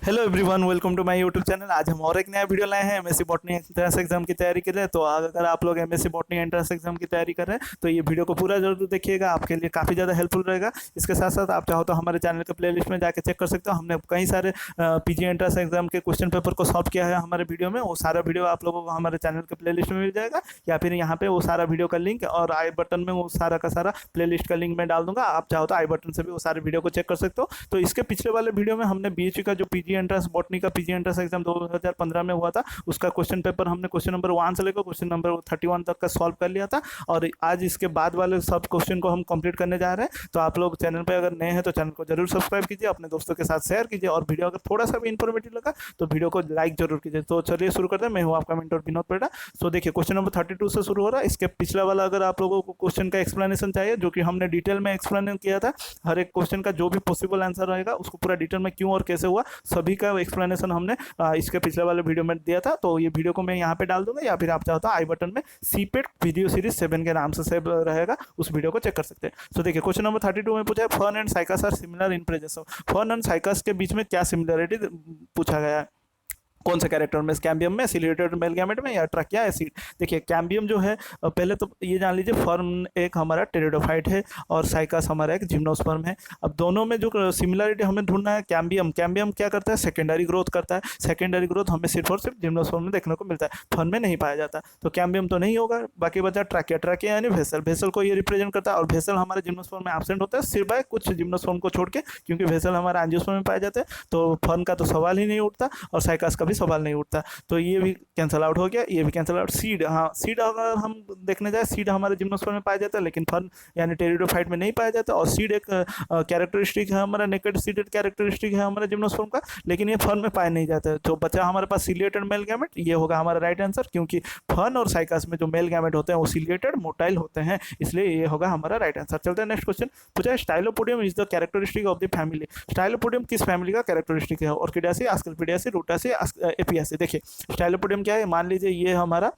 Hello everyone, welcome to my YouTube channel. आज हम और एक नया वीडियो लाए हैं। एमएससी बॉटनी एंट्रेंस एग्जाम की तैयारी कर रहे हैं। तो अगर आप लोग एमएससी बॉटनी एंट्रेंस एग्जाम की तैयारी कर रहे हैं तो ये वीडियो को पूरा जरूर देखिएगा, आपके लिए काफ़ी ज़्यादा हेल्पफुल रहेगा। इसके साथ साथ आप चाहो तो हमारे चैनल के प्लेलिस्ट में जाकर चेक कर सकते हो। हमने कई सारे पीजी एंट्रेंस एग्जाम के क्वेश्चन पेपर को सॉल्व किया है हमारे वीडियो में। वो सारा वीडियो आप लोगों को हमारे चैनल के प्लेलिस्ट में मिल जाएगा, या फिर यहाँ पे वो सारा वीडियो का लिंक और आई बटन में वो सारा का सारा प्लेलिस्ट का लिंक मैं डाल दूंगा। आप चाहो तो आई बटन से भी वो सारे वीडियो को चेक कर सकते हो। तो इसके पिछले वाले वीडियो में हमने बीएचयू का जो पीजी एंट्रेंस बॉटनी का पीजी एंट्रेंस एग्जाम 2015 में हुआ था, उसका क्वेश्चन पेपर हमने क्वेश्चन नंबर 1 से लेकर क्वेश्चन नंबर 31 तक का सॉल्व कर लिया था। और आज इसके बाद वाले सब क्वेश्चन को हम कंप्लीट करने जा रहे हैं। तो आप लोग चैनल पे अगर नए हैं तो चैनल को जरूर सब्सक्राइब कीजिए, अपने दोस्तों के साथ शेयर कीजिए, और वीडियो अगर थोड़ा सा भी इन्फॉर्मेटिव लगा तो वीडियो को लाइक जरूर कीजिए। तो चलिए शुरू करते हैं। मैं हूँ आपका मेंटर विनोद पेड़ा। सो देखिए, क्वेश्चन नंबर 32 से शुरू हो रहा है। इसके पिछला वाला अगर आप लोगों को क्वेश्चन का एक्सप्लेनेशन चाहिए, जो कि हमने डिटेल में एक्सप्लेन किया था, हर एक क्वेश्चन का जो भी पॉसिबल आंसर रहेगा उसको पूरा डिटेल में क्यों और कैसे हुआ सभी का एक्सप्लेनेशन हमने इसके पिछले वाले वीडियो में दिया था। तो ये वीडियो को मैं यहाँ पे डाल दूंगा, या फिर आप चाहो तो आई बटन में सीपेट वीडियो सीरीज 7 के नाम से सेव रहेगा, उस वीडियो को चेक कर सकते हैं। तो देखिए, क्वेश्चन नंबर 32 में पूछा है, fern and cycas are similar in presence of. Fern and cycas के बीच में क्या सिमिलरिटी पूछा गया है, कौन से कैरेक्टर में, कैम्बियम में, सिलिएटेड मेल गैमेट में, या ट्रकिया एसिड। देखिए, कैम्बियम जो है, पहले तो ये जान लीजिए, फर्न एक हमारा टेरिडोफाइट है और साइकस हमारा एक जिम्नोस्पर्म है। अब दोनों में जो सिमिलरिटी हमें ढूंढना है, कैम्बियम क्या करता है, सेकेंडरी ग्रोथ करता है। सेकेंडरी ग्रोथ हमें सिर्फ और सिर्फ जिम्नोस्पर्म में देखने को मिलता है, फर्न में नहीं पाया जाता। तो कैम्बियम तो नहीं होगा। बाकी बचा ट्रकिया यानी भेसल को ये रिप्रेजेंट करता है, और भेसल हमारे जिम्नोस्पर्म में एब्सेंट होता है सिर्फ बाय कुछ जिम्नोस्पर्म को छोड़ के, क्योंकि भेसल हमारे एंजियोस्पर्म में पाए जाते हैं। तो फर्न का तो सवाल ही नहीं उठता, और साइकस का भी सवाल नहीं उठता। तो ये भी कैंसल आउट हो गया, ये भी कैंसल आउट। सीड, हाँ, सीड अगर हम देखने जाए, सीड हमारे जिम्नोस्पर्म में पाया जाता है, लेकिन फर्न यानी टेरिडोफाइट में नहीं पाया जाता। और सीड एक कैरेक्टरिस्टिक है हमारा, नेकेड सीडेड कैरेक्टरिस्टिक है हमारे जिम्नोस्पर्म का, लेकिन ये फर्न में पाया नहीं जाता है। तो बचा हमारे पास सिलिएटेड मेल गैमेट, ये होगा हमारा राइट आंसर, क्योंकि फर्न और साइकस में जो मेल गैमेट होते हैं वो सिलिएटेड मोटाइल होते हैं, इसलिए ये होगा हमारा राइट आंसर। चलते हैं नेक्स्ट क्वेश्चन। पूछा है, stylopodium is the characteristic of the family. Stylopodium किस फैमिली का कैरेक्टरिस्टिक है, ऑर्किडासी, आस्कलेपिडियासी, रूटासी, एपियासी। देखिए, स्टाइलोपोडियम क्या है, मान लीजिए ये हमारा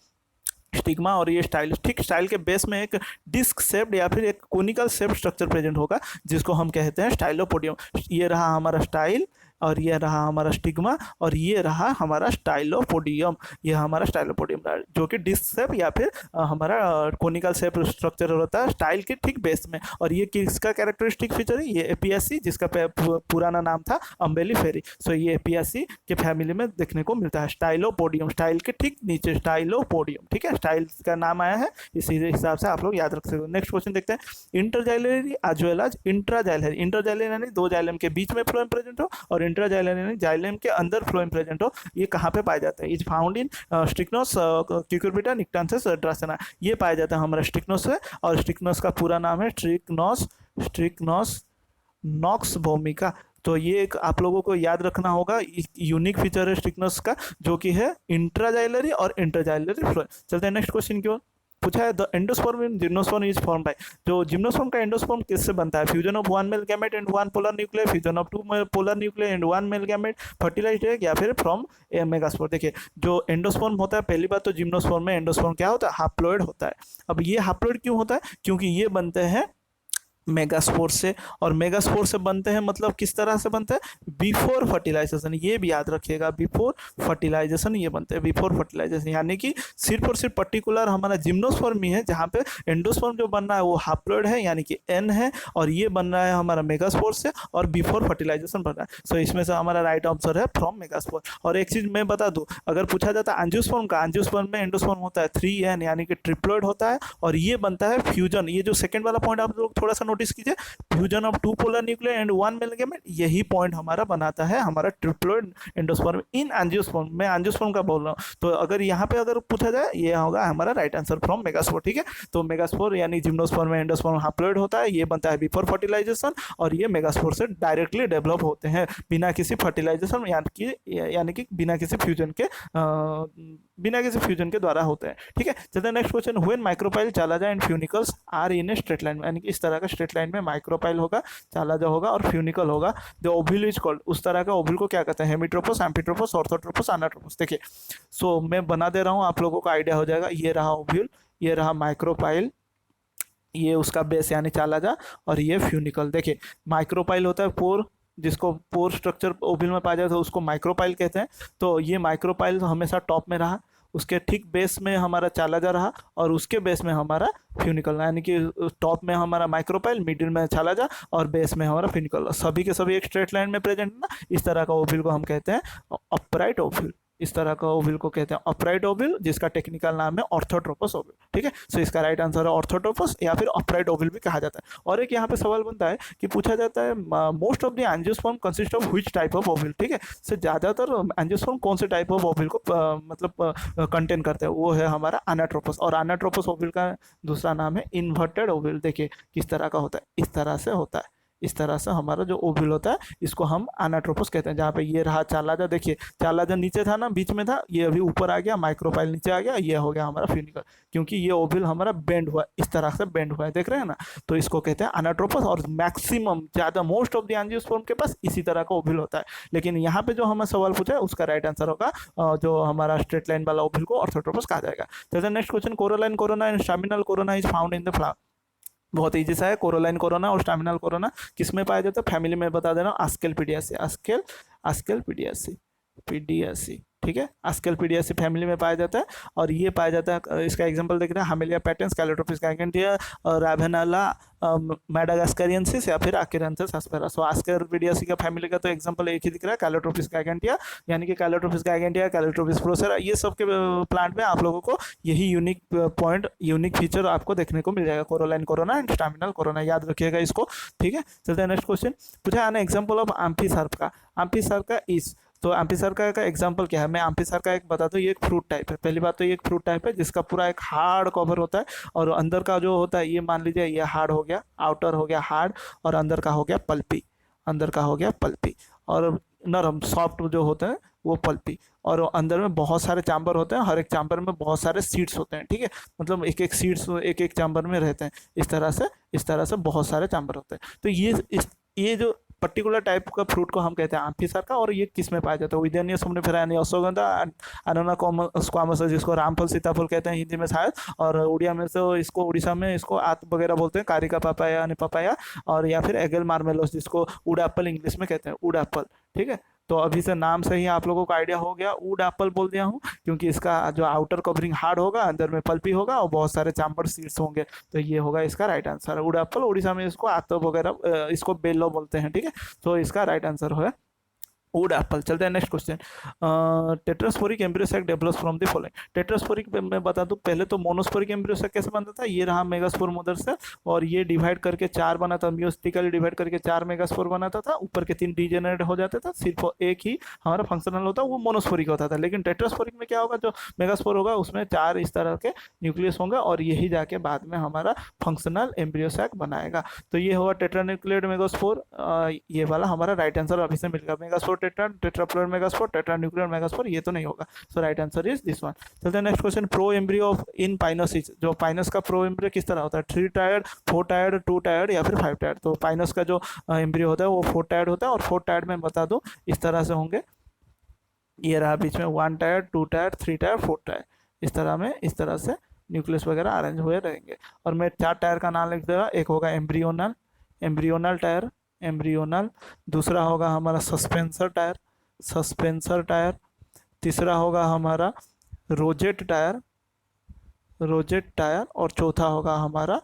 स्टिग्मा और ये स्टाइल, ठीक स्टाइल के बेस में एक डिस्क शेप्ड या फिर एक कोनिकल शेप स्ट्रक्चर प्रेजेंट होगा, जिसको हम कहते हैं स्टाइलोपोडियम। ये रहा हमारा स्टाइल, और ये रहा हमारा स्टिग्मा, और ये रहा हमारा स्टाइलोपोडियम। ये हमारा स्टाइलोपोडियम रहा, जो कि डिस्क शेप या फिर हमारा कोनिकल शेप स्ट्रक्चर होता है स्टाइल के ठीक बेस में। और ये किसका कैरेक्टरिस्टिक फीचर है, ये एपियासी, जिसका पुराना नाम था अम्बेलिफेरी। सो ये एपियासी के फैमिली में देखने को मिलता है। स्टाइलोपोडियम, स्टाइल के ठीक नीचे स्टाइलोपोडियम, ठीक है, स्टाइल का नाम आया है, इसी हिसाब से आप लोग याद रख सकते हो। नेक्स्ट क्वेश्चन देखते हैं। इंटरजाइलरी एज वेल एज इंट्राजाइलरी। इंटरजाइलरी यानी दो जाइलम के बीच में फ्लोएम प्रेजेंट हो, और इंट्राजाइलम यानी जाइलम के अंदर फ्लोएम प्रेजेंट हो। ये कहाँ पे पाया जाता है, इज फाउंड इन स्टिक्नोस, क्यूकुरबिटा, निक्टान्थिस, ड्रासेना। ये पाया जाता है हमारा स्टिक्नोस से, और स्टिक्नोस का पूरा नाम है स्ट्रिक्नोस नॉक्स भूमिका। तो ये एक आप लोगों को याद रखना होगा, यूनिक फीचर है स्टिक्नोस का, जो कि है इंट्राजाइलरी और इंटरजाइलरी फ्लोएम। चलते हैं नेक्स्ट क्वेश्चन की ओर। पूछा है, the endosperm in gymnosperm is form by. जो जिम्नोस्पर्म का एंडोस्पर्म किससे बनता है, fusion of 1 male gamete and 1 polar nuclear, fusion of 2 polar nuclear and 1 male gamete, fertilized egg, या फिर फ्रॉम ए मेगास्पोर। देखिए, जो एंडोस्पर्म होता है, पहली बात तो जिम्नोस्पर्म में एंडोस्पर्म क्या होता है, हाप्लोइड होता है। अब ये हाप्लोइड क्यों होता है, क्योंकि ये बनते हैं मेगास्पोर से, और मेगास्पोर से बनते हैं मतलब किस तरह से बनते हैं, बिफोर फर्टिलाइजेशन। ये भी याद रखिएगा, बिफोर फर्टिलाइजेशन ये बनते हैं, बिफोर फर्टिलाइजेशन। यानी कि सिर्फ और सिर्फ पर्टिकुलर हमारा जिम्नोस्पर्म ही है जहाँ पे एंडोस्पर्म जो बन रहा है वो हाप्लोइड है, यानी कि एन है, और ये बन रहा है हमारा मेगास्पोर से, और बिफोर फर्टिलाइजेशन बन रहा है। सो इसमें से हमारा राइट आंसर है फ्रॉम मेगास्पोर। और एक चीज़ मैं बता दूँ, अगर पूछा जाता है एंजियोस्पर्म का, एंजियोस्पर्म में एंडोस्पर्म होता है 3n, यानी कि ट्रिप्लोइड होता है, और ये बनता है फ्यूजन। ये जो सेकेंड वाला पॉइंट आप लोग थोड़ा सा नोटिस कीजिए, fusion of 2 polar nuclear and 1 male gamete, यही पॉइंट हमारा बनाता है हमारा ट्रिप्लोइड एंडोस्पर्म इन एंजियोस्पर्म। मैं एंजियोस्पर्म का बोल रहा हूँ, तो अगर यहाँ पे अगर पूछा जाए, ये होगा हमारा राइट आंसर फ्रॉम मेगास्पोर, ठीक है। तो मेगास्पोर यानी जिम्नोस्पर्म में एंडोस्पर्म हाप्लोइड होता है, ये बनता है बिफोर फर्टिलाइजेशन, और ये मेगास्पोर से डायरेक्टली डेवलप होते हैं बिना किसी फर्टिलाइजेशन, यानी कि बिना किसी फ्यूजन के द्वारा होते हैं, ठीक है। चलते हैं next question. When micropyle, chalaza and funicles are in a straight line, यानी कि इस तरह का स्ट्रेट लाइन में माइक्रोपाइल होगा, चालाजा होगा और फ्यूनिकल होगा। द ओव्यूल इज कॉल्ड, उस तरह का ओव्यूल को क्या कहते हैं, हेमिट्रोपस, एम्फिट्रोपस, ऑर्थोट्रोपस, अनाट्रोपस। देखिए, सो मैं बना दे रहा हूँ, आप लोगों को आइडिया हो जाएगा। ये रहा ओव्यूल, ये रहा माइक्रोपाइल, ये उसका बेस यानी चालाजा, और ये फ्यूनिकल। देखिए, माइक्रोपाइल होता है 4 जिसको पोर स्ट्रक्चर ओविल में पाया जाता है उसको माइक्रोपाइल कहते हैं। तो ये माइक्रोपाइल हमेशा टॉप में रहा, उसके ठीक बेस में हमारा चालाजा रहा और उसके बेस में हमारा फ्यूनिकल, यानी कि टॉप में हमारा माइक्रोपाइल, मिडिल में चालाजा और बेस में हमारा फ्यूनिकल, सभी के सभी एक स्ट्रेट लाइन में प्रेजेंट है ना। इस तरह का ओविल को हम कहते हैं अपराइट ओविल। इस तरह का ओविल को कहते हैं अपराइट ओविल, जिसका टेक्निकल नाम है ऑर्थोट्रोपस ओविल। ठीक है, सो इसका राइट आंसर है ऑर्थोट्रोपस या फिर अपराइट ओविल भी कहा जाता है। और एक यहाँ पे सवाल बनता है कि पूछा जाता है most of the angiosperm consist of which type of ओविल। ठीक है, सो ज़्यादातर एंजियोस्पर्म कौन से टाइप ऑफ ओविल को मतलब कंटेन करते हैं, वो है हमारा अनाट्रोपस। और अनाट्रोपस ओविल का दूसरा नाम है इन्वर्टेड ओविल। देखिए किस तरह का होता है, इस तरह से होता है। इस तरह से हमारा जो ओविल होता है इसको हम अनाट्रोपस कहते हैं। जहाँ पे ये रहा चालाजा, देखिए चालाजा नीचे था ना, बीच में था, ये अभी ऊपर आ गया, माइक्रोपाइल नीचे आ गया, ये हो गया हमारा फ्यूनिकल, क्योंकि ये ओविल हमारा बेंड हुआ है, इस तरह से बेंड हुआ है, देख रहे हैं ना। तो इसको कहते हैं अनाट्रोपस। और मैक्सिमम ज़्यादा मोस्ट ऑफ द एंजियोस्पर्म के पास इसी तरह का ओविल होता है। लेकिन यहाँ पे जो हमें सवाल पूछा है उसका राइट आंसर होगा जो हमारा स्ट्रेट लाइन वाला ओविल को ऑर्थोट्रोपस कहा जाएगा। जैसे next question, coroline corona and staminal corona is found in the flower. बहुत ईजी सा है, कोरोलाइन कोरोना और स्टामिनल कोरोना किस में पाया जाता है, फैमिली में बता देना, आस्केलपीडियासी, आस्केलपीडियासी, पीडियासी। ठीक है, आस्केलपीडियासी फैमिली में पाया जाता है। और ये पाया जाता है, इसका एग्जांपल देख रहे हैं, हामेलिया पैटेंस, कैलोट्रोपिस गाइगेंटिया, रावेनाला मेडागास्करियंसिस या फिर आकिरेंसिस एस्पेरा। सो आस्केलपीडियासी का फैमिली का तो एग्जांपल एक ही दिख रहा है, कैलोट्रोपिस गाइगेंटिया, यानी कि कैलोट्रोपिस गाइगेंटिया, कैलोट्रोपिस प्रोसेरा, ये सब के प्लांट में आप लोगों को यही यूनिक पॉइंट, यूनिक फीचर आपको देखने को मिल जाएगा, कोरोलाइन कोरोना एंड स्टामिनल कोरोना, याद रखिएगा इसको। ठीक है, चलते हैं नेक्स्ट क्वेश्चन। पूछा है एग्जाम्पल ऑफ एम्फीसार्का। एम्फीसार्का इज, तो एम्फीसार्का का एग्जांपल क्या है, मैं एम्फीसार्का एक बता दूं, ये एक फ्रूट टाइप है। पहली बात तो ये एक फ्रूट टाइप है जिसका पूरा एक हार्ड कवर होता है, और अंदर का जो होता है, ये मान लीजिए ये हार्ड हो गया, आउटर हो गया हार्ड, और अंदर का हो गया पल्पी, अंदर का हो गया पल्पी, और नरम सॉफ्ट जो होते हैं वो पल्पी, और अंदर में बहुत सारे चैम्बर होते हैं, हर एक चैम्बर में बहुत सारे सीड्स होते हैं। ठीक है, मतलब एक एक सीड्स एक एक चैम्बर में रहते हैं, इस तरह से बहुत सारे चैम्बर होते हैं। तो ये जो पर्टिकुलर टाइप का फ्रूट को हम कहते हैं एम्फीसार्का। और ये किस में पाया जाता है, विदेनिया सुम्निफेरा यानी अश्वगंधा, अनोना स्क्वामस, जिसको रामफल सीताफल कहते हैं हिंदी में शायद, और उड़िया में तो इसको, उड़ीसा में इसको आत वगैरह बोलते हैं, कारिका पापाया यानी पपाया, और या फिर एगल मार्मेलोस जिसको वुड एप्पल इंग्लिश में कहते हैं, वुड एप्पल। ठीक है, तो अभी से नाम से ही आप लोगों को आइडिया हो गया, वुड एप्पल बोल दिया हूँ क्योंकि इसका जो आउटर कवरिंग हार्ड होगा, अंदर में पल्पी होगा और बहुत सारे चैम्बर सीड्स होंगे। तो ये होगा इसका right answer, wood apple. Orissa में इसको आतो वगैरह, इसको बेलो बोलते हैं। ठीक है, तो इसका राइट आंसर है वुड एप्पल। चलते हैं next question. Tetrasporic embryo sac develops from the following. Tetrasporic मैं बता दूं, पहले तो मोनोस्पोरिक एम्ब्रियो सैक कैसे बनता था, ये रहा मेगास्पोर मदर सेल, और ये डिवाइड करके 4 बना था, मियोस्टिकली डिवाइड करके 4 मेगास्पोर बनाता था, ऊपर के 3 डीजेनरेट हो जाते था, सिर्फ एक ही हमारा फंक्शनल होता, वो मोनोस्पोरिक होता था। लेकिन टेट्रास्पोरिक में क्या होगा, जो मेगास्पोर होगा उसमें 4 इस तरह के न्यूक्लियस होंगे, और यही जाके बाद में हमारा फंक्शनल एम्ब्रियो सैक बनाएगा। तो ये होगा टेट्रान्यूक्लियड मेगास्पोर, ये वाला हमारा राइट आंसर अभी से मिलेगा। Megaspore tetraploid megaspore, tetranuclear megaspore, ये तो नहीं होगा। So right answer is this one. चलते हैं next question. Pro embryo of in पाइनोसिस, जो पाइनस का प्रो एम्ब्रियो किस तरह होता है, 3 टायर्ड, 4 टायर्ड, 2 टायर्ड या फिर 5 टायर्ड। तो पाइनस का जो एम्ब्रियो होता है वो 4 टायर्ड होता है, और 4 टायर्ड में बता दूं इस तरह से होंगे, ये रहा बीच में 1 टायर्ड, 2 टायर्ड, 3 टायर्ड, 4 टायर्ड, इस तरह से न्यूक्लियस वगैरह अरेंज हुए रहेंगे। और मैं 4 टायर का नाम लिख दूंगा, एक होगा एम्ब्रियोनल टायर, एम्ब्रियोनल, दूसरा होगा हमारा सस्पेंसर टायर, तीसरा होगा हमारा रोजेट टायर, और चौथा होगा हमारा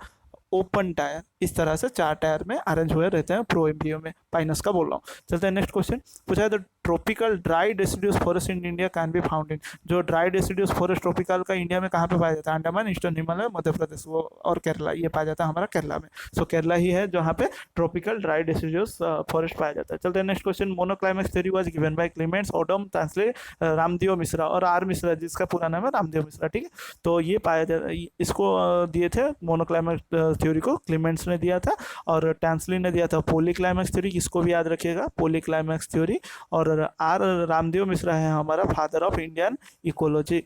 ओपन टायर। इस तरह से 4 टायर में अरेंज हुए रहते हैं प्रो एम्ब्रियो में, पाइनस का बोल रहा हूँ। चलते हैं नेक्स्ट क्वेश्चन। पूछा है the tropical dry deciduous forest in India can be found in. जो ड्राई डेसिडुअस फॉरेस्ट ट्रॉपिकल का इंडिया में कहाँ पे पाया जाता है, अंडमान, ईस्टर्न हिमालय, मध्य प्रदेश वो और केरला, ये पाया जाता है हमारा केरला में। सो केरला ही है जहाँ पे ट्रॉपिकल ड्राई डेसिडुअस फॉरेस्ट पाया जाता है। चलते हैं next question. Monoclimax theory was given by Clements Odum, Tansley Ramdeo Mishra और आर मिश्रा, जिसका पूरा नाम है रामदेव मिश्रा। ठीक है, तो ये पाया जाता, इसको दिए थे मोनोक्लाइमेक्स थ्योरी को क्लेमेंट्स ने दिया था, और टैंसली ने दिया था पॉलीक्लाइमेक्स थ्योरी, इसको भी याद रखिएगा, पॉलीक्लाइमेक्स थ्योरी। और आर रामदेव मिश्रा है हमारा father of Indian ecology,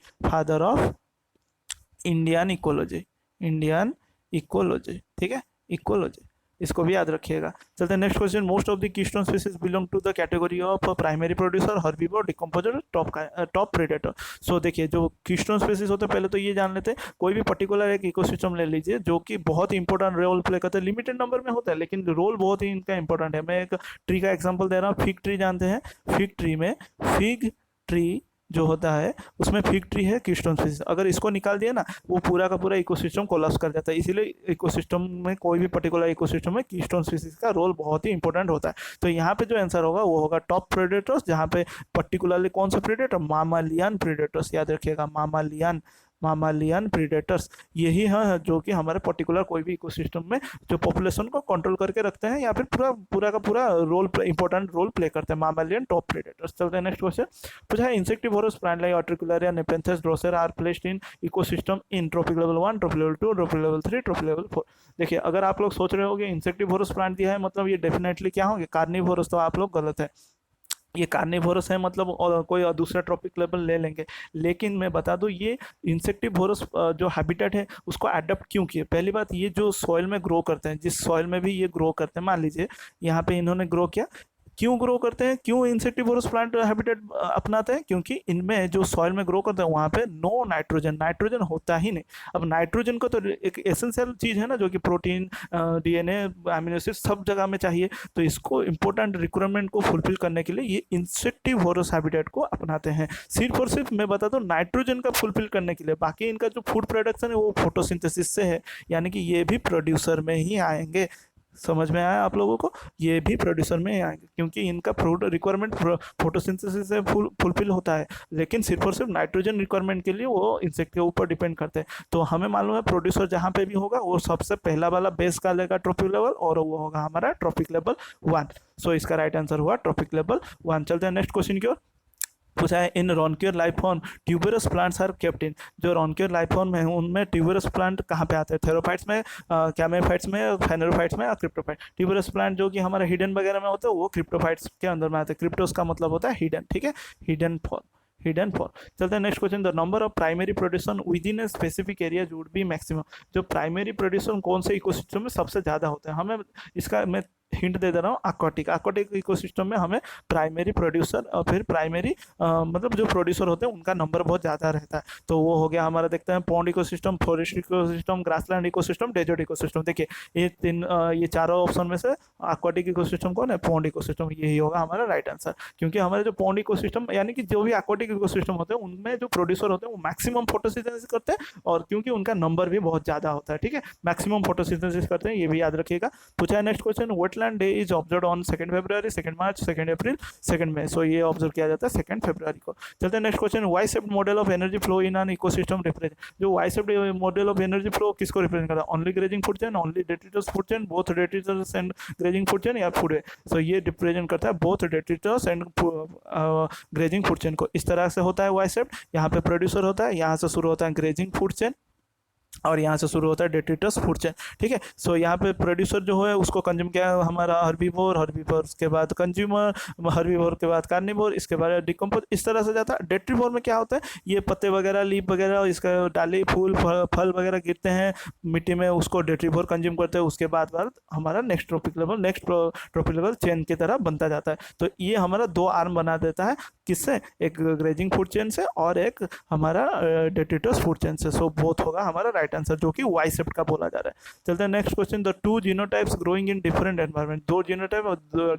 Indian ecology. ठीक है, इकोलॉजी। इसको भी याद रखिएगा। चलते हैं next question. Most of the keystone species belong to the category of primary producer, herbivore, decomposer, top predator. So देखिए जो कीस्टोन स्पीसीज होते हैं, पहले तो ये जान लेते हैं, कोई भी पर्टिकुलर एक इकोसिस्टम ले लीजिए जो कि बहुत ही इंपॉर्टेंट रोल प्ले करते हैं। लिमिटेड नंबर में होता है लेकिन रोल बहुत ही इनका इंपॉर्टेंट है। मैं एक ट्री का एग्जाम्पल दे रहा हूँ। फिग ट्री जानते हैं? फिग ट्री में फिग ट्री जो होता है उसमें फिग ट्री है कीस्टोन स्पीसीज। अगर इसको निकाल दिया ना, वो पूरा का पूरा इकोसिस्टम कोलैप्स कर जाता है। इसीलिए इकोसिस्टम में, कोई भी पर्टिकुलर इकोसिस्टम में कीस्टोन स्पीसीज का रोल बहुत ही इंपॉर्टेंट होता है। तो यहाँ पे जो आंसर होगा वो होगा टॉप प्रेडेटर्स, जहाँ पे पर्टिकुलरली कौन सा प्रेडेटर? मामालियन प्रेडेटर्स। याद रखिएगा, मामालियन प्रीडेटर्स यही है जो कि हमारे पर्टिकुलर कोई भी इकोसिस्टम में जो पॉपुलेशन को कंट्रोल करके रखते हैं या फिर पूरा का पूरा इंपॉर्टेंट रोल प्ले करते हैं, मामालियन टॉप प्रीडेटर्स। चलते हैं नेक्स्ट क्वेश्चन। पूछा है insectivorous plant like Utricularia, Nepenthes, Drosera are placed in ecosystem in trophic level 1, trophic level 2, trophic level 3, trophic level 4। देखिए अगर आप लोग सोच रहे होंगे इंसेक्टिवोरस प्लांट दिया है मतलब ये डेफिनेटली क्या होंगे? कार्निवोरस। तो आप लोग गलत है। ये कार्निवोरस है मतलब और कोई और दूसरा ट्रॉपिक लेवल ले लेंगे। लेकिन मैं बता दूं ये इंसेक्टिवोरस जो हैबिटेट है उसको अडॉप्ट क्यों किए। पहली बात, ये जो सॉइल में ग्रो करते हैं, जिस सॉइल में भी ये ग्रो करते हैं, मान लीजिए यहाँ पे इन्होंने ग्रो किया, क्यों ग्रो करते हैं, क्यों इंसेक्टिवोरस प्लांट हैबिटेट अपनाते हैं? क्योंकि इनमें जो सॉइल में ग्रो करते हैं वहाँ पे नो नाइट्रोजन होता ही नहीं। अब नाइट्रोजन को तो एक एसेंशियल चीज़ है ना, जो कि प्रोटीन, डीएनए, अमीनो एसिड सब जगह में चाहिए। तो इसको इंपॉर्टेंट रिक्वायरमेंट को फुलफिल करने के लिए ये इंसेक्टिवोरस हैबिटेट को अपनाते हैं। सिर्फ और सिर्फ मैं बता दूँ नाइट्रोजन का फुलफिल करने के लिए। बाकी इनका जो फूड प्रोडक्शन है वो फोटोसिंथेसिस से है, यानी कि ये भी प्रोड्यूसर में ही आएंगे। समझ में आया आप लोगों को? ये भी प्रोड्यूसर में आएंगे क्योंकि इनका फूड रिक्वायरमेंट फोटोसिंथेसिस से फुलफिल होता है, लेकिन सिर्फ और सिर्फ नाइट्रोजन रिक्वायरमेंट के लिए वो इंसेक्ट के ऊपर डिपेंड करते हैं। तो हमें मालूम है प्रोड्यूसर जहाँ पे भी होगा वो सबसे पहला वाला बेस का लेगा ट्रॉपिक लेवल, और वो होगा हमारा ट्रॉपिक लेवल 1। सो इसका राइट आंसर हुआ ट्रॉपिक लेवल 1। चलते हैं नेक्स्ट क्वेश्चन की ओर। पूछा है in Raunkiaer life form tuberous plants are kept in. जो रोनक्योर लाइफ फॉर्म है उनमें ट्यूबरस प्लांट कहाँ पे आते हैं? थेरोफाइट्स में, कैमेफाइट्स में, फेनेरोफाइट्स में, और क्रिप्टोफाइट। ट्यूबरस प्लांट जो कि हमारे हिडन वगैरह में होता है वो क्रिप्टोफाइट्स के अंदर में आते हैं। क्रिप्टोस का मतलब होता है हिडन, ठीक है, हिडन फॉर। चलते हैं next question. The number of primary production within a specific area would be maximum. जो प्राइमरी प्रोड्यूसन कौन से इकोसिस्टम में सबसे ज़्यादा होता है? हमें इसका मैं हिंट दे रहा हूँ, aquatic इकोसिस्टम में हमें प्राइमरी प्रोड्यूसर और फिर प्राइमरी मतलब जो प्रोड्यूसर होते हैं उनका नंबर बहुत ज़्यादा रहता है। तो वो हो गया हमारा, देखते हैं, pond ecosystem, forest ecosystem, grassland ecosystem, desert ecosystem. देखिए ये चारों ऑप्शन में से aquatic इकोसिस्टम कौन है? Pond ecosystem. यही होगा हमारा राइट आंसर, क्योंकि हमारे जो पॉन्ड इकोसिस्टम यानी कि जो भी aquatic इकोसिस्टम होते हैं उनमें जो प्रोड्यूसर होते हैं वो मैक्सिमम फोटोसिंथेसिस करते हैं, और क्योंकि उनका नंबर भी बहुत ज़्यादा होता है, ठीक है, मैक्सिमम फोटोसिंथेसिस करते हैं, ये भी याद रखिएगा। पूछा है next question. Wetland day is observe on 2 फरवरी, 2 मार्च, 2 अप्रैल, 2 मई। सो ये ऑब्जर्व किया जाता है 2 फरवरी को। चलते हैं next question. Y shaped model of energy flow in an ecosystem represent. जो Y shaped model of energy flow किसको रिप्रेजेंट करता है? Only grazing food chain, only detritus food chain, both detritus and grazing food chain, या food web. So ये represent करता है both detritus and grazing food chain को। इस तरह से होता है वाई शेप्ड। यहाँ पे प्रोड्यूसर होता है, यहाँ से शुरू होता है ग्रेजिंग फूड चेन, और यहाँ से शुरू होता है डेट्रिटस फूड चेन, ठीक है। सो यहाँ पे प्रोड्यूसर जो है उसको कंज्यूम किया हमारा हर्बीवोर, उसके बाद कंज्यूमर, हर्बीवोर के बाद कार्निवोर, इसके बाद डिकम्पोज, इस तरह से जाता है। डेट्रीवोर में क्या होता है? ये पत्ते वगैरह, लीफ वगैरह, इसका डाली, फूल, फल वगैरह गिरते हैं मिट्टी में, उसको डेट्रीवोर कंज्यूम करते हैं। उसके बाद हमारा नेक्स्ट ट्रॉपिक लेवल चेन की तरह बनता जाता है। तो ये हमारा 2 आर्म बना देता है, किससे? एक ग्रेजिंग फूड चेन से और एक हमारा डेट्रिटस फूड चेन से। सो बोथ होगा हमारा राइट आंसर, जो कि वाई शेप्ड का बोला जा रहा है। चलते हैं next question. The 2 genotypes growing in different environment. 2 genotype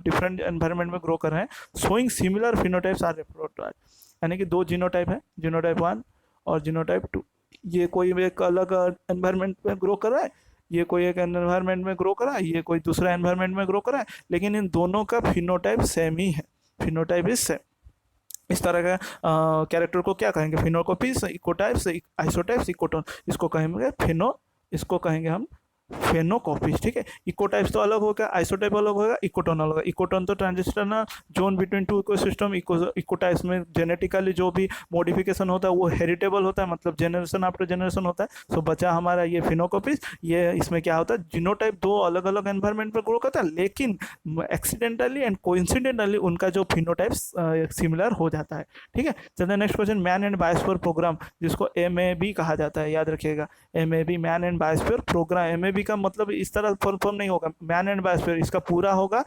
different environment में ग्रो कर रहे हैं। शोइंग सिमिलर फिनोटाइप्स आर रिप्रोटाइप, यानी कि 2 जीनोटाइप है, जीनोटाइप 1 और जीनोटाइप 2। ये कोई एक अलग एनवायरनमेंट में ग्रो कर रहा है, ये कोई एक एनवायरनमेंट में ग्रो कर रहा है, ये कोई दूसरा एनवायरनमेंट में ग्रो कर रहा है, लेकिन इन दोनों का फिनोटाइप सेम ही है। Phenotype is same. इस तरह का कैरेक्टर को क्या कहेंगे? फिनोकॉपीज, इकोटाइप्स, आइसोटाइप्स, इकोटोन। इसको कहेंगे इसको कहेंगे हम फेनोकॉपीज, ठीक है। इकोटाइप्स तो अलग होगा, आइसोटाइप अलग होगा, इकोटोन अलग होगा। इकोटोन तो ट्रांजिशनल जोन बिटवीन 2 इकोसिस्टम। इकोटाइप्स में जेनेटिकली जो भी मॉडिफिकेशन होता है वो हेरिटेबल होता है, मतलब जनरेशन आफ्टर जनरेशन होता है। सो बचा हमारा ये फेनोकॉपीज। ये इसमें क्या होता है? जीनोटाइप 2 अलग अलग एनवायरनमेंट में ग्रो करता है, लेकिन एक्सीडेंटली एंड कोइंसिडेंटली उनका जो फिनोटाइप्स सिमिलर हो जाता है, ठीक है। चलते next question. Man and biosphere programme, जिसको MAB कहा जाता है, याद रखिएगा, MAB, man and biosphere programme. MAB MAB का मतलब इस तरह फुल फॉर्म नहीं होगा, मैन एंड बायोस्फीयर, इसका पूरा होगा,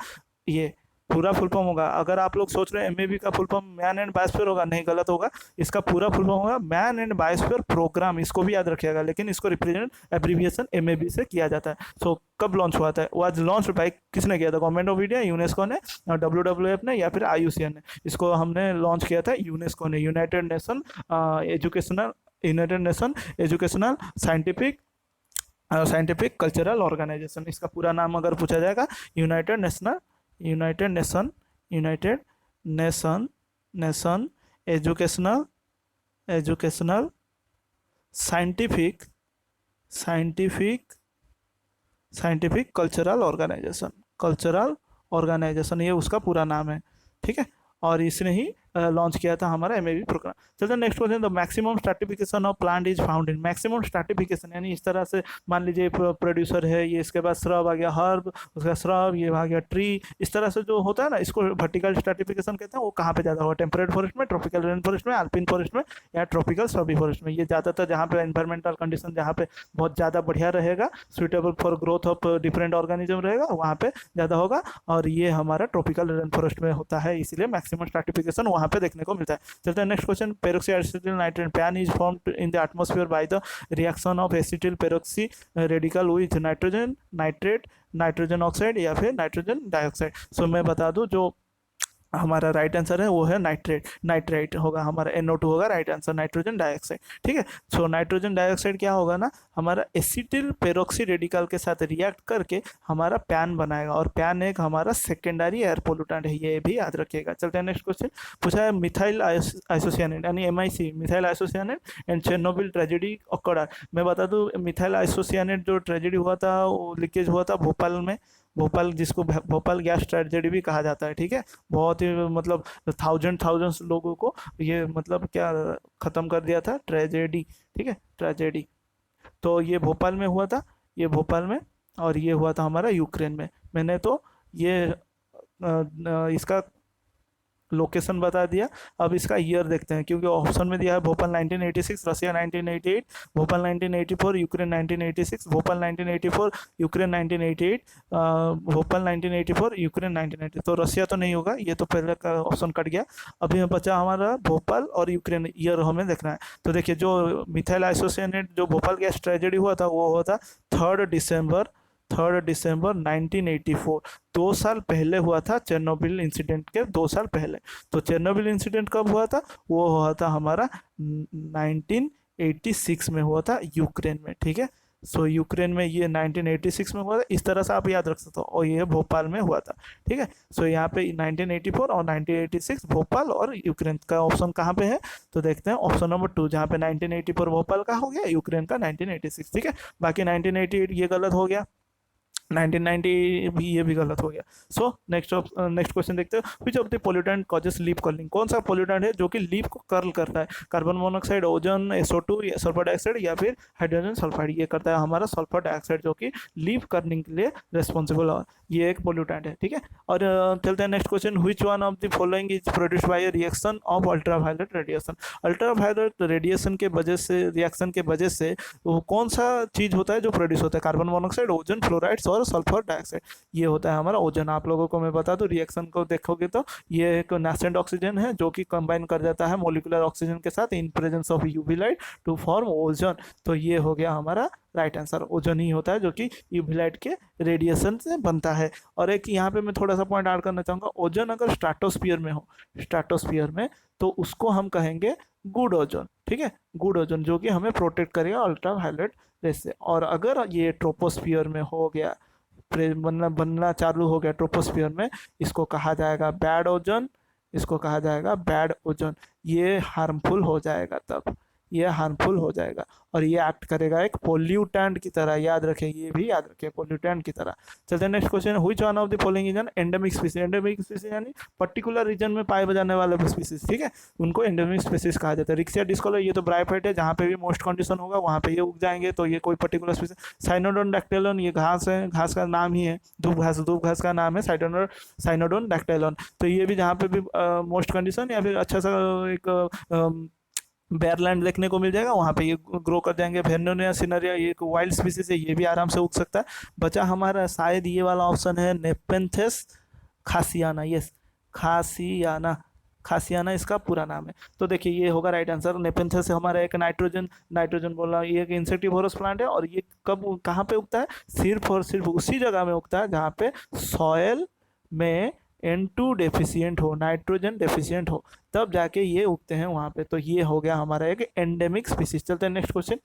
ये पूरा फुल फॉर्म होगा। अगर आप लोग सोच रहे हैं MAB का full form man and biosphere होगा, नहीं, गलत होगा। इसका पूरा फुल फॉर्म होगा मैन एंड बायोस्फीयर प्रोग्राम, इसको भी याद रखिएगा, लेकिन इसको रिप्रेजेंट एब्रीविएशन MAB से किया जाता है। सो कब लॉन्च हुआ था? वो आज लॉन्च बाय किसने किया था? गवर्नमेंट ऑफ इंडिया, यूनेस्को ने, WWF ने, या फिर IUCN ने? इसको हमने लॉन्च किया था यूनेस्को ने, United Nation Educational Scientific Cultural Organisation. इसका पूरा नाम अगर पूछा जाएगा, United Nation Educational Scientific Cultural Organisation, ये उसका पूरा नाम है, ठीक है। और इसने ही लॉन्च किया था हमारा MAB प्रोग्राम। चलते next question, the maximum stratification of plant is found in. Maximum stratification यानी इस तरह से मान लीजिए प्रोड्यूसर है ये, इसके बाद श्रब आ गया, हर्ब, उसका श्रब, ये आ गया ट्री, इस तरह से जो होता है ना, इसको वर्टिकल स्ट्रैटिफिकेशन कहते हैं। वो कहाँ पे ज़्यादा होगा? टेम्परेट फॉरेस्ट में, ट्रॉपिकल रेन फॉरेस्ट में, अल्पिन फॉरेस्ट में, या ट्रॉपिकल सबी फॉरेस्ट में। ये ज़्यादातर जहाँ पे एनवायरमेंटल कंडीशन जहाँ पे बहुत ज़्यादा बढ़िया रहेगा, suitable for growth of different organism रहेगा, वहाँ पे ज़्यादा होगा। और ये हमारा ट्रॉपिकल रेन फॉरेस्ट में होता है, इसीलिए मैक्सिमम स्ट्रैटिफिकेशन वहाँ पे देखने को मिलता है। चलते हैं next question, peroxy acetyl nitrate pan is formed in the atmosphere by the reaction of acetyl peroxy radical with nitrogen nitrate, nitrogen oxide, या फिर नाइट्रोजन डाइऑक्साइड। सो मैं बता दूं, जो हमारा राइट आंसर है वो है नाइट्रेट होगा हमारा, NO2 होगा राइट आंसर, नाइट्रोजन डाइऑक्साइड, ठीक है। सो नाइट्रोजन डाइऑक्साइड क्या होगा ना, हमारा एसिटिल पेरोक्सी रेडिकल के साथ रिएक्ट करके हमारा पैन बनाएगा, और पैन एक हमारा सेकेंडरी एयर पोल्यूटेंट है, ये भी याद रखिएगा। चलते हैं नेक्स्ट क्वेश्चन, पूछा है मिथाइल आइसोसियानेट यानी MIC, methyl isocyanate and Chernobyl tragedy occurred. मैं बता दूं, मिथाइल आइसोसियानेट जो ट्रेजेडी हुआ था, वो लीकेज हुआ था भोपाल में, भोपाल, जिसको भोपाल गैस ट्रेजेडी भी कहा जाता है, ठीक है। बहुत ही मतलब थाउजेंड्स लोगों को ये मतलब क्या ख़त्म कर दिया था, ट्रेजेडी, ठीक है, ट्रेजेडी। तो ये भोपाल में हुआ था, ये भोपाल में, और ये हुआ था हमारा यूक्रेन में। मैंने तो ये इसका लोकेशन बता दिया। अब इसका ईयर देखते हैं, क्योंकि ऑप्शन में दिया है भोपाल 1986, रसिया 1988, Bhopal 1984, Ukraine 1986, Bhopal 1984, Ukraine 1988, Bhopal 1984, Ukraine 1980। तो रसिया तो नहीं होगा, ये तो पहले का ऑप्शन कट गया। अभी बचा हमारा भोपाल और यूक्रेन, ईयर हमें देखना है। तो देखिए, जो मिथाइल आइसोसियानेट जो भोपाल गैस ट्रेजेडी हुआ था, वो हुआ था 3 दिसंबर 1984, 2 साल पहले हुआ था, चेरनोबिल इंसिडेंट के 2 साल पहले। तो चेरनोबिल इंसिडेंट कब हुआ था? वो हुआ था हमारा 1986 में हुआ था, यूक्रेन में, ठीक है। सो यूक्रेन में ये 1986 में हुआ था, इस तरह से आप याद रख सकते हो, और ये भोपाल में हुआ था, ठीक है। सो यहाँ पे 1984 और 1986 भोपाल और यूक्रेन का ऑप्शन कहाँ पे है? तो देखते हैं ऑप्शन नंबर 2, जहाँ पे 1984 भोपाल का हो गया, यूक्रेन का 1986, ठीक है। बाकी 1988 ये गलत हो गया, 1990 भी, ये भी गलत हो गया। सो नेक्स्ट क्वेश्चन देखते हैं, which of the pollutant causes leaf curling. कौन सा पोल्यूटेंट है जो कि लीफ को कर्ल करता है? Carbon monoxide, ozone, SO2, sulphur dioxide, या फिर हाइड्रोजन सल्फाइड। ये करता है हमारा सल्फर डाइऑक्साइड, जो कि लीफ कर्लिंग के लिए रिस्पॉन्सिबल है, ये एक पोल्यूटेंट है, ठीक है। और चलते हैं next question, which one of the following is produced by a reaction of ultraviolet radiation. Ultraviolet radiation के वजह से, रिएक्शन के वजह से वो कौन सा चीज़ होता है जो प्रोड्यूस होता है? कार्बन मोनोऑक्साइड, ओजोन, फ्लोराइड्स और सल्फर डाइऑक्साइड। ये होता है हमारा ओजोन। आप लोगों को मैं बता दूं, रिएक्शन को देखोगे तो ये एक नेसेंट ऑक्सीजन है, जो कि कंबाइन कर जाता है मॉलिक्यूलर ऑक्सीजन के साथ in presence of UV light to form ozone. तो ये हो गया हमारा राइट आंसर, ओजोन ही होता है, जो कि यूवी लाइट के रेडिएशन से बनता है। और एक यहाँ पे मैं थोड़ा सा पॉइंट ऐड करना चाहूँगा, ओजोन अगर स्ट्रेटोस्फीयर में हो, स्ट्रेटोस्फीयर में, तो उसको हम कहेंगे गुड ओजोन, ठीक है, गुड ओजोन, जो कि हमें प्रोटेक्ट करेगा अल्ट्रावायलेट रेस से। और अगर ये ट्रोपोस्फियर में हो गया, बनना चालू हो गया ट्रोपोस्फियर में, इसको कहा जाएगा बैड ओजोन, इसको कहा जाएगा बैड ओजोन। ये हार्मफुल हो जाएगा, तब ये हार्मफुल हो जाएगा, और ये एक्ट करेगा एक पोल्यूटेंट की तरह, याद रखें, ये भी याद रखें, पोल्यूटेंट की तरह। चलते हैं next question, which one of the following is an endemic species. Endemic species यानी पर्टिकुलर रीजन में पाए जाने वाले स्पीसीज, ठीक है, उनको एंडेमिक स्पीसीज कहा जाता है। रिक्सिया डिस्कोला, ये तो ब्राइफाइट है, जहाँ पे भी मोस्ट कंडीशन होगा वहाँ पे ये उग जाएंगे, तो ये कोई पर्टिकुलर स्पीसीज। साइनोडोन डैक्टाइलॉन, ये घास है, घास का नाम ही है, धूप घास का नाम है साइनोडोन डैक्टाइलॉन। तो ये भी जहाँ पे भी मोस्ट कंडीशन या फिर अच्छा सा एक बेयरलैंड देखने को मिल जाएगा, वहाँ पे ये ग्रो कर जाएंगे। वेर्नोनिया सिनेरिया ये एक वाइल्ड स्पीसीज है, ये भी आराम से उग सकता है। बचा हमारा शायद ये वाला ऑप्शन है नेपेंथेस खासियाना, यस खासियाना, खासियाना इसका पूरा नाम है। तो देखिए ये होगा राइट आंसर। नेपेंथेस हमारा एक नाइट्रोजन नाइट्रोजन बोल रहा हूँ, ये एक इंसेक्टिवोरस प्लांट है और ये कब कहाँ पे उगता है, सिर्फ और सिर्फ उसी जगह में उगता है जहाँ पे सॉयल में N2 डेफिशिएंट हो, नाइट्रोजन डेफिशिएंट हो, तब जाके ये उगते हैं वहाँ पे। तो ये हो गया हमारा एक एंडेमिक स्पीसीज। चलते हैं नेक्स्ट क्वेश्चन।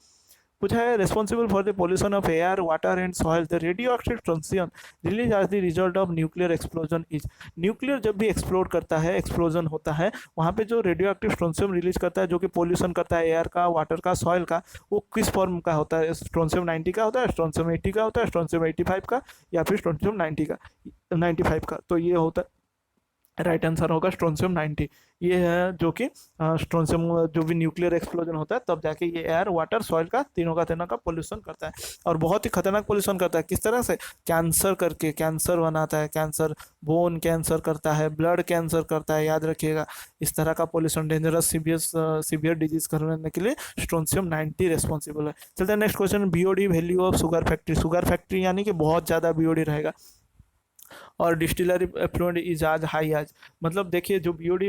पूछा है responsible for the pollution of air water and soil the radio active transition release as the result of nuclear explosion is. Nuclear जब भी एक्सप्लोड करता है, एक्सप्लोजन होता है, वहाँ पे जो रेडियो एक्टिव ट्रांजिशन रिलीज करता है जो कि पॉल्यूशन करता है एयर का, वाटर का, सॉइल का, वो किस फॉर्म का होता है? स्ट्रोंशियम 90 का होता है, स्ट्रोंशियम 80 का होता है, स्ट्रोंशियम 85 का, या फिर स्ट्रोंशियम 90 का, 95 का। तो ये होता है राइट आंसर होगा स्ट्रोंशियम 90। ये है जो कि स्ट्रोंशियम जो भी न्यूक्लियर एक्सप्लोजन होता है तब जाके ये एयर वाटर सॉइल का तीनों का पोल्यूशन करता है, और बहुत ही खतरनाक पोल्यूशन करता है। किस तरह से? कैंसर करके, कैंसर बनाता है, कैंसर, बोन कैंसर करता है, ब्लड कैंसर करता है, याद रखिएगा। इस तरह का पोल्यूशन डेंजरस सीवियर डिजीज करने के लिए स्ट्रोंशियम 90 रेस्पॉन्सिबल है। चलते हैं next question. BOD value of sugar factory. Sugar factory यानी कि बहुत ज़्यादा बीओडी रहेगा, और डिस्टिलरी एफ्लुएंट इज आज हाई आज, मतलब देखिए जो बीओडी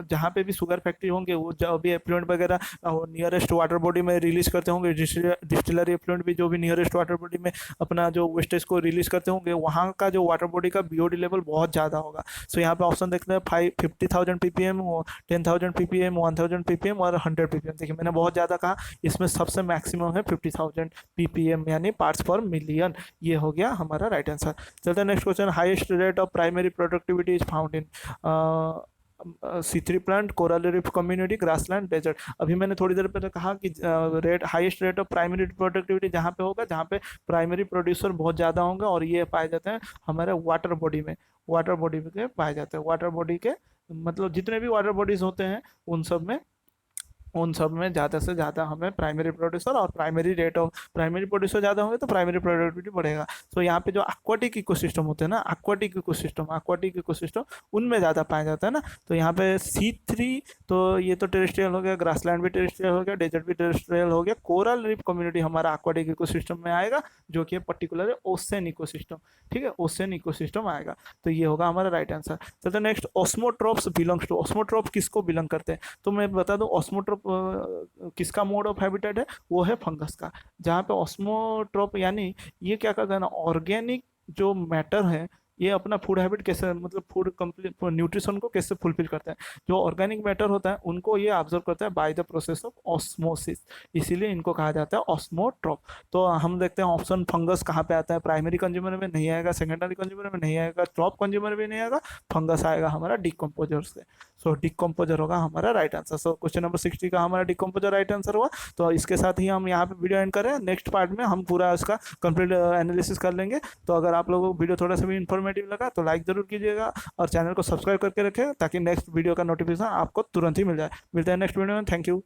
जहाँ पे भी शुगर फैक्ट्री होंगे वो जो भी एफ्लुएंट वगैरह नियरेस्ट वाटर बॉडी में रिलीज करते होंगे, डिस्टिलरी एफ्लुएंट भी जो भी नियरेस्ट वाटर बॉडी में अपना जो वेस्टेज को रिलीज करते होंगे, वहाँ का जो वाटर बॉडी का बीओडी लेवल बहुत ज़्यादा होगा। सो यहाँ पे ऑप्शन देखते हैं 50,000 ppm, 10,000 ppm, 1,000 ppm और 100 ppm। देखिए मैंने बहुत ज़्यादा कहा, इसमें सबसे मैक्सिमम है 50,000 ppm यानी पार्ट्स पर मिलियन। ये हो गया हमारा राइट आंसर। चलते हैं next question. Highest rate of primary productivity is found in C3 plant, coral reef community, grassland, desert. अभी मैंने थोड़ी देर पहले कहा कि rate highest rate of primary productivity जहाँ पे होगा जहाँ पे प्राइमरी प्रोड्यूसर बहुत ज़्यादा होंगे, और ये पाए जाते हैं हमारे वाटर बॉडी में, वाटर बॉडी के पाए जाते हैं। वाटर बॉडी के मतलब जितने भी वाटर बॉडीज होते हैं उन सब में ज़्यादा से ज़्यादा हमें प्राइमरी प्रोड्यूसर, और primary rate of primary producer ज़्यादा होंगे तो प्राइमरी प्रोडक्टिविटी बढ़ेगा। तो यहाँ पे जो एक्वाटिक इकोसिस्टम होते हैं ना, एक्वाटिक इकोसिस्टम उनमें ज़्यादा पाया जाता है ना। तो यहाँ पे C3, तो ये तो टेरेस्ट्रियल हो गया, ग्रासलैंड भी टेरेस्ट्रियल हो गया, डेजर्ट भी टेरेस्ट्रियल हो गया, कोरल रीफ कम्युनिटी हमारा एक्वाटिक इकोसिस्टम में आएगा, जो कि पर्टिकुलर ओशन इकोसिस्टम। ठीक है, ओशन इकोसिस्टम आएगा। तो ये होगा हमारा राइट आंसर। चलते नेक्स्ट। ऑस्मोट्रोप्स बिलोंग्स टू, ऑस्मोट्रोप किसको बिलोंग करते हैं? तो मैं बता दूं ऑस्मोट्रोप किसका मोड ऑफ हैबिटेट है? वो है फंगस का। जहाँ पे ऑस्मोट्रोप यानी ये क्या करता है ना, ऑर्गेनिक जो मैटर है ये अपना फूड हैबिट कैसे, मतलब फूड कंप्लीट न्यूट्रिशन को कैसे फुलफिल करता है, जो ऑर्गेनिक मैटर होता है उनको ये ऑब्जर्व करता है by the process of osmosis, इसीलिए इनको कहा जाता है ऑस्मोट्रोप। तो हम देखते हैं ऑप्शन फंगस कहाँ पे आता है, प्राइमरी कंज्यूमर में नहीं आएगा, सेकेंडरी कंज्यूमर में नहीं आएगा, ट्रॉप कंज्यूमर में नहीं आएगा, फंगस आएगा हमारा डिकम्पोजर से। सो डिकम्पोजर होगा हमारा right answer. So question number 60 का हमारा डिकम्पोजर राइट आंसर हुआ। तो इसके साथ ही हम यहाँ पे वीडियो एंड करें, नेक्स्ट पार्ट में हम पूरा इसका कंप्लीट एनालिसिस कर लेंगे। तो अगर आप लोगों को वीडियो थोड़ा सा भी इन्फॉर्मेटिव लगा तो लाइक जरूर कीजिएगा, और चैनल को सब्सक्राइब करके रखें ताकि नेक्स्ट वीडियो का नोटिफिकेशन आपको तुरंत ही मिल जाए। मिलते हैं नेक्स्ट वीडियो में। Thank you.